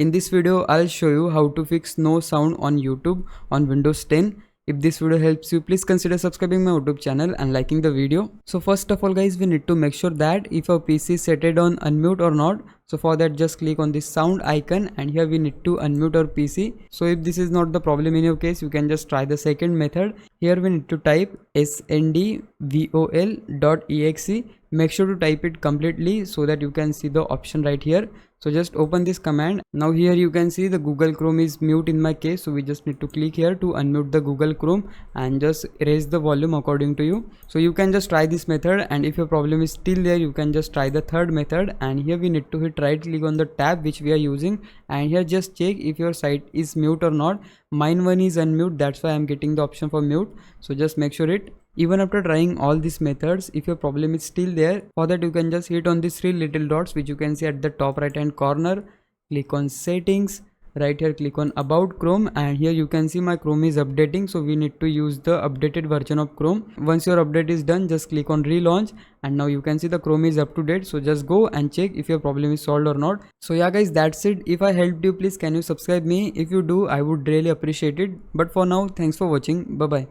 In this video, I'll show you how to fix no sound on YouTube on Windows 10. If this video helps you, please consider subscribing my YouTube channel and liking the video. So first of all guys, we need to make sure that if our PC is set on unmute or not. So for that, just click on this sound icon and here we need to unmute our PC. So if this is not the problem in your case, you can just try the second method. Here we need to type sndvol.exe. Make sure to type it completely so that you can see the option right here. So just open this command. Now here you can see the Google Chrome is mute in my case. So we just need to click here to unmute the Google Chrome and just raise the volume according to you. So you can just try this method, and if your problem is still there, you can just try the third method. And here we need to hit right click on the tab which we are using, and here just check if your site is mute or not. Mine one is unmute, that's why I'm getting the option for mute. So just make sure it. Even after trying all these methods, if your problem is still there, for that you can just hit on these three little dots which you can see at the top right hand corner. Click on settings. Right here click on about Chrome, and here you can see my Chrome is updating, so we need to use the updated version of Chrome. Once your update is done, just click on relaunch, and now you can see the Chrome is up to date. So just go and check if your problem is solved or not. So yeah guys, that's it. If I helped you, please can you subscribe me? If you do, I would really appreciate it. But for now, thanks for watching. Bye bye.